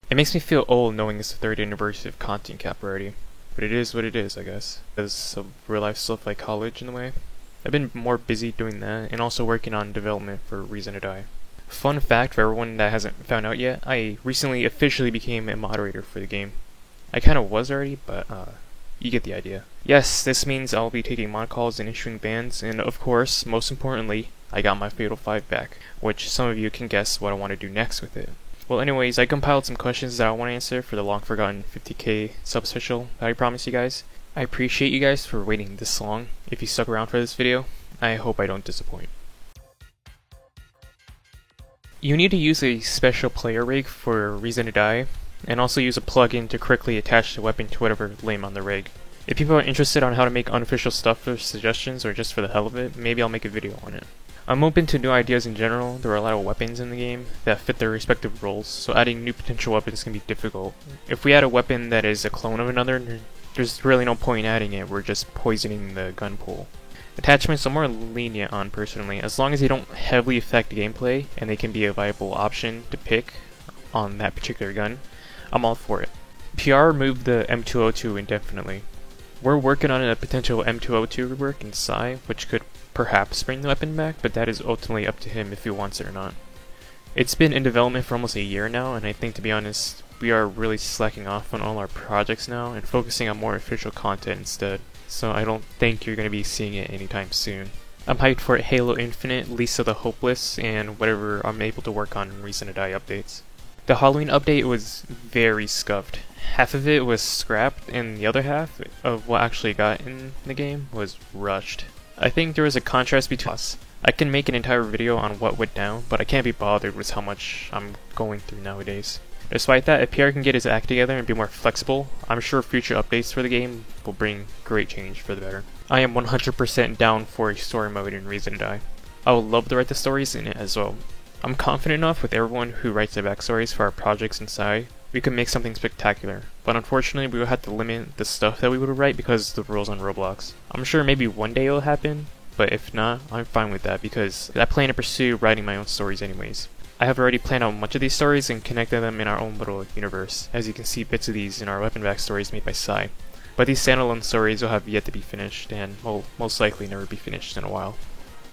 It makes me feel old knowing it's the third anniversary of Content Cap already. But it is what it is, I guess. There's some real life stuff like college in the way. I've been more busy doing that, and also working on development for Reason to Die. Fun fact for everyone that hasn't found out yet, I recently officially became a moderator for the game. I kinda was already, but you get the idea. Yes, this means I'll be taking mod calls and issuing bans, and of course, most importantly, I got my Fatal 5 back, which some of you can guess what I want to do next with it. Well anyways, I compiled some questions that I want to answer for the long forgotten 50k sub special that I promised you guys. I appreciate you guys for waiting this long. If you stuck around for this video, I hope I don't disappoint. You need to use a special player rig for Reason to Die, and also use a plugin to correctly attach the weapon to whatever limb on the rig. If people are interested on how to make unofficial stuff or suggestions or just for the hell of it, maybe I'll make a video on it. I'm open to new ideas in general. There are a lot of weapons in the game that fit their respective roles, so adding new potential weapons can be difficult. If we add a weapon that is a clone of another, there's really no point in adding it, we're just poisoning the gun pool. Attachments I'm more lenient on personally, as long as they don't heavily affect gameplay and they can be a viable option to pick on that particular gun, I'm all for it. PR removed the M202 indefinitely. We're working on a potential M202 rework in Psy, which could perhaps bring the weapon back, but that is ultimately up to him if he wants it or not. It's been in development for almost a year now, and I think to be honest, we are really slacking off on all our projects now and focusing on more official content instead, so I don't think you're going to be seeing it anytime soon. I'm hyped for Halo Infinite, Lisa the Hopeless, and whatever I'm able to work on in Reason to Die updates. The Halloween update was very scuffed. Half of it was scrapped, and the other half of what actually got in the game was rushed. I think there was a contrast between us. I can make an entire video on what went down, but I can't be bothered with how much I'm going through nowadays. Despite that, if Pierre can get his act together and be more flexible, I'm sure future updates for the game will bring great change for the better. I am 100% down for a story mode in Reason to Die. I would love to write the stories in it as well. I'm confident enough with everyone who writes the backstories for our projects inside, we could make something spectacular, but unfortunately we will have to limit the stuff that we would write because of the rules on Roblox. I'm sure maybe one day it'll happen, but if not, I'm fine with that because I plan to pursue writing my own stories anyways. I have already planned out much of these stories and connected them in our own little universe, as you can see bits of these in our weapon backstories made by Psy. But these standalone stories will have yet to be finished, and will most likely never be finished in a while.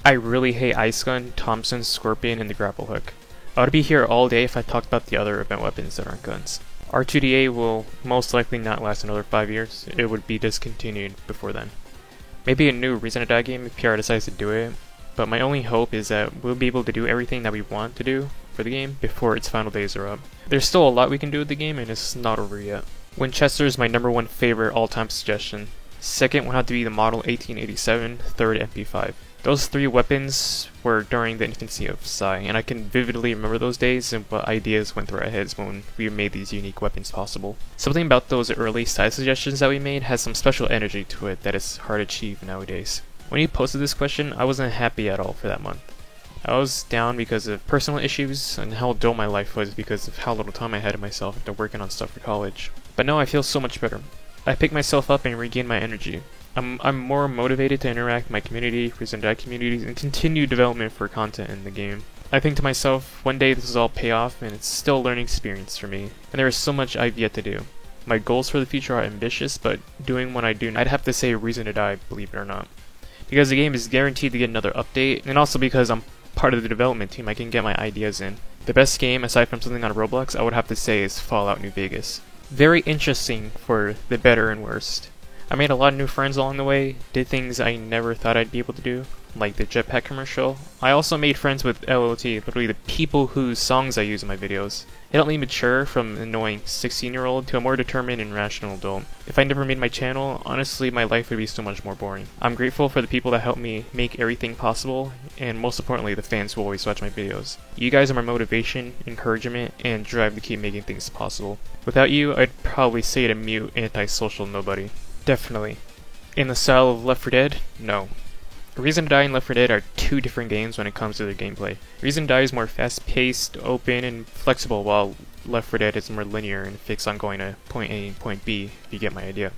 I really hate Ice Gun, Thompson, Scorpion, and the Grapple Hook. I would be here all day if I talked about the other event weapons that aren't guns. R2-D8 will most likely not last another 5 years, it would be discontinued before then. Maybe a new Reason to Die game if PR decides to do it, but my only hope is that we'll be able to do everything that we want to do for the game before its final days are up. There's still a lot we can do with the game and it's not over yet. Winchester is my #1 favorite all-time suggestion. Second would have to be the Model 1887, third MP5. Those three weapons were during the infancy of Psy, and I can vividly remember those days and what ideas went through our heads when we made these unique weapons possible. Something about those early side suggestions that we made has some special energy to it that is hard to achieve nowadays. When you posted this question, I wasn't happy at all for that month. I was down because of personal issues and how dull my life was because of how little time I had to myself after working on stuff for college. But now I feel so much better. I pick myself up and regain my energy. I'm more motivated to interact with my community, Reason to Die communities, and continue development for content in the game. I think to myself, one day this will all pay off and it's still a learning experience for me, and there is so much I've yet to do. My goals for the future are ambitious, but doing what I do, I'd have to say Reason to Die, believe it or not. Because the game is guaranteed to get another update, and also because I'm part of the development team, I can get my ideas in. The best game, aside from something on Roblox, I would have to say is Fallout New Vegas. Very interesting for the better and worst. I made a lot of new friends along the way, did things I never thought I'd be able to do, like the jetpack commercial. I also made friends with LOT, literally the people whose songs I use in my videos. It helped me mature from an annoying 16-year-old to a more determined and rational adult. If I never made my channel, honestly my life would be so much more boring. I'm grateful for the people that helped me make everything possible, and most importantly the fans who always watch my videos. You guys are my motivation, encouragement, and drive to keep making things possible. Without you, I'd probably say to mute antisocial nobody. Definitely. In the style of Left 4 Dead? No. Reason to Die and Left 4 Dead are two different games when it comes to their gameplay. Reason to Die is more fast-paced, open, and flexible, while Left 4 Dead is more linear and fixed on going to point A and point B, if you get my idea.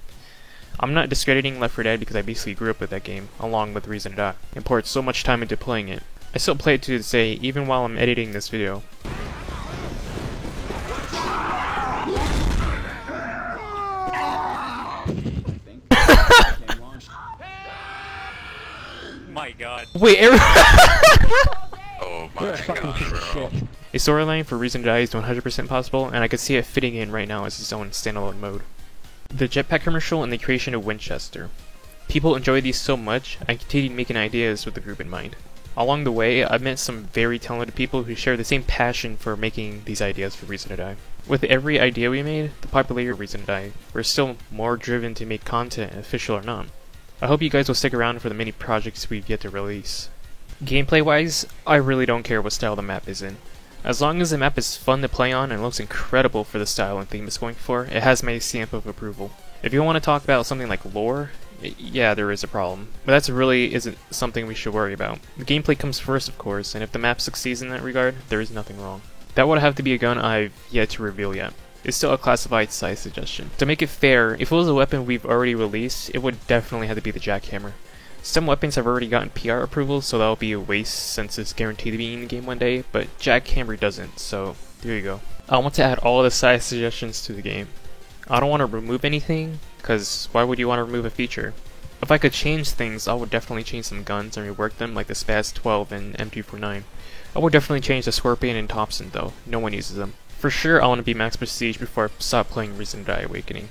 I'm not discrediting Left 4 Dead because I basically grew up with that game, along with Reason to Die, and poured so much time into playing it. I still play it to this day, even while I'm editing this video. god. Wait, Oh You're my a fucking god, piece of bro. shit. A storyline for Reason to Die is 100% possible, and I could see it fitting in right now as its own standalone mode. The jetpack commercial and the creation of Winchester. People enjoy these so much, I continued making ideas with the group in mind. Along the way, I met some very talented people who share the same passion for making these ideas for Reason to Die. With every idea we made, the popularity of Reason to Die, we're still more driven to make content, official or not. I hope you guys will stick around for the many projects we've yet to release. Gameplay wise, I really don't care what style the map is in. As long as the map is fun to play on and looks incredible for the style and theme it's going for, it has my stamp of approval. If you want to talk about something like lore, yeah, there is a problem, but that really isn't something we should worry about. The gameplay comes first, of course, and if the map succeeds in that regard, there is nothing wrong. That would have to be a gun I've yet to reveal yet. It's still a classified size suggestion. To make it fair, if it was a weapon we've already released, it would definitely have to be the jackhammer. Some weapons have already gotten PR approval, so that'll be a waste since it's guaranteed to be in the game one day, but jackhammer doesn't, so there you go. I want to add all the size suggestions to the game. I don't want to remove anything, because why would you want to remove a feature? If I could change things, I would definitely change some guns and rework them like the Spaz 12 and M249. I would definitely change the Scorpion and Thompson though, no one uses them. For sure I want to be max prestige before I stop playing Reason to Die Awakening.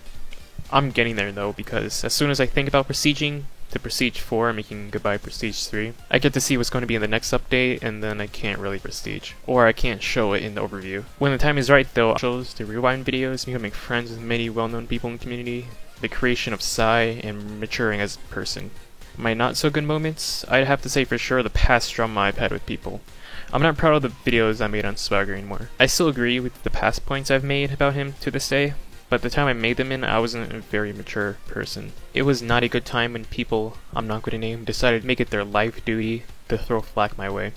I'm getting there though, because as soon as I think about prestiging to Prestige 4 and making goodbye Prestige 3, I get to see what's going to be in the next update, and then I can't really prestige. Or I can't show it in the overview. When the time is right though, I'll show the rewind videos, becoming friends with many well-known people in the community, the creation of Psy, and maturing as a person. My not so good moments, I'd have to say for sure the past drama I've had with people. I'm not proud of the videos I made on Swagger anymore. I still agree with the past points I've made about him to this day, but the time I made them in, I wasn't a very mature person. It was not a good time when people, I'm not going to name, decided to make it their life duty to throw flack my way.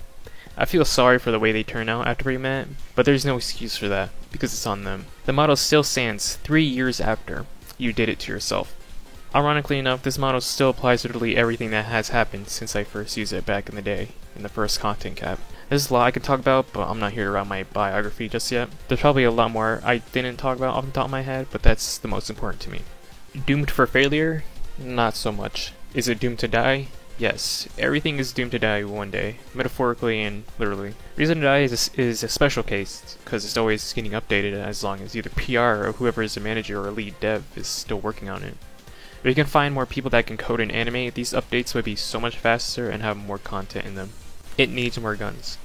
I feel sorry for the way they turn out after we met, but there's no excuse for that, because it's on them. The motto still stands 3 years after you did it to yourself. Ironically enough, this motto still applies to literally everything that has happened since I first used it back in the day, in the first content cap. There's a lot I could talk about, but I'm not here to write my biography just yet. There's probably a lot more I didn't talk about off the top of my head, but that's the most important to me. Doomed for failure? Not so much. Is it doomed to die? Yes. Everything is doomed to die one day, metaphorically and literally. Reason to Die is a special case, because it's always getting updated as long as either PR or whoever is the manager or lead dev is still working on it. If we can find more people that can code and animate, these updates would be so much faster and have more content in them. It needs more guns.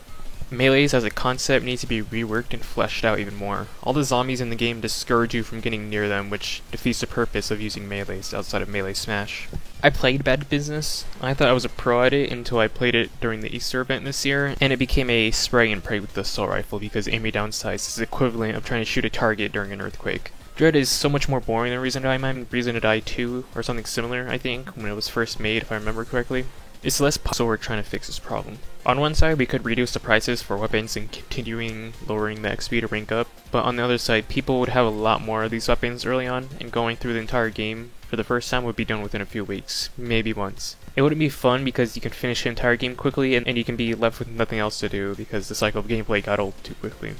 Melees as a concept needs to be reworked and fleshed out even more. All the zombies in the game discourage you from getting near them, which defeats the purpose of using melees outside of Melee Smash. I played Bad Business. I thought I was a pro at it until I played it during the Easter event this year, and it became a spray and pray with the assault rifle because aiming down sights is the equivalent of trying to shoot a target during an earthquake. Dread is so much more boring than Reason to Die. Reason to Die 2 or something similar, I think, when it was first made, if I remember correctly. It's less so we're trying to fix this problem. On one side, we could reduce the prices for weapons and continuing lowering the XP to rank up, but on the other side, people would have a lot more of these weapons early on, and going through the entire game for the first time would be done within a few weeks, maybe once. It wouldn't be fun because you can finish the entire game quickly and you can be left with nothing else to do because the cycle of gameplay got old too quickly.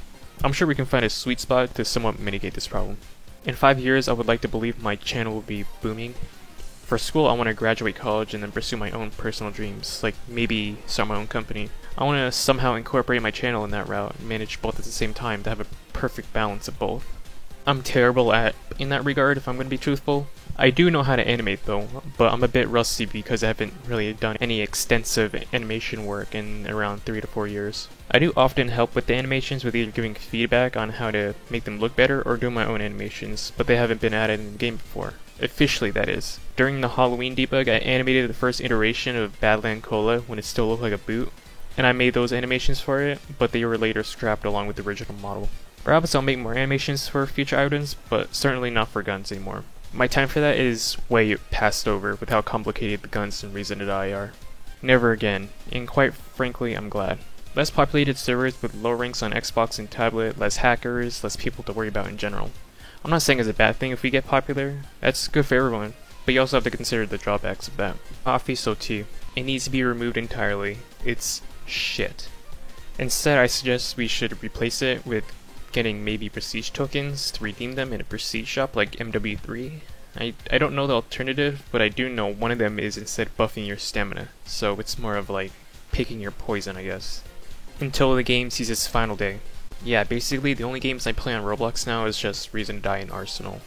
I'm sure we can find a sweet spot to somewhat mitigate this problem. In 5 years, I would like to believe my channel will be booming. For school, I want to graduate college and then pursue my own personal dreams, like maybe start my own company. I want to somehow incorporate my channel in that route and manage both at the same time to have a perfect balance of both. I'm terrible in that regard, if I'm going to be truthful. I do know how to animate though, but I'm a bit rusty because I haven't really done any extensive animation work in around 3 to 4 years. I do often help with the animations with either giving feedback on how to make them look better or do my own animations, but they haven't been added in the game before. Officially, that is. During the Halloween debug, I animated the first iteration of Badland Cola when it still looked like a boot, and I made those animations for it, but they were later scrapped along with the original model. Perhaps I'll make more animations for future items, but certainly not for guns anymore. My time for that is way past over with how complicated the guns in Reason to Die are. Never again, and quite frankly, I'm glad. Less populated servers with low ranks on Xbox and tablet, less hackers, less people to worry about in general. I'm not saying it's a bad thing if we get popular, that's good for everyone, but you also have to consider the drawbacks of that. Office OT. It needs to be removed entirely. It's shit. Instead, I suggest we should replace it with getting maybe prestige tokens to redeem them in a prestige shop like MW3. I don't know the alternative, but I do know one of them is instead buffing your stamina, so it's more of like picking your poison, I guess. Until the game sees its final day. Yeah, basically the only games I play on Roblox now is just Reason to Die and Arsenal.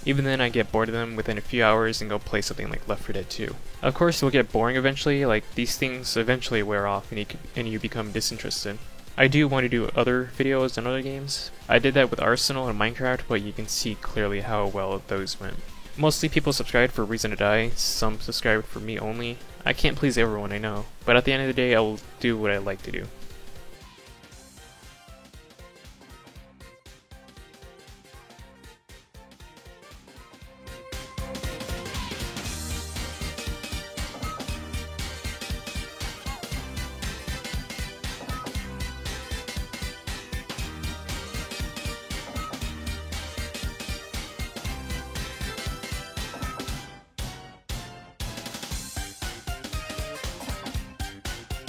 Even then I get bored of them within a few hours and go play something like Left 4 Dead 2. Of course it'll get boring eventually, like these things eventually wear off and you become disinterested. I do want to do other videos on other games. I did that with Arsenal and Minecraft, but you can see clearly how well those went. Mostly people subscribe for Reason to Die, some subscribe for me only. I can't please everyone, I know, but at the end of the day I'll do what I like to do.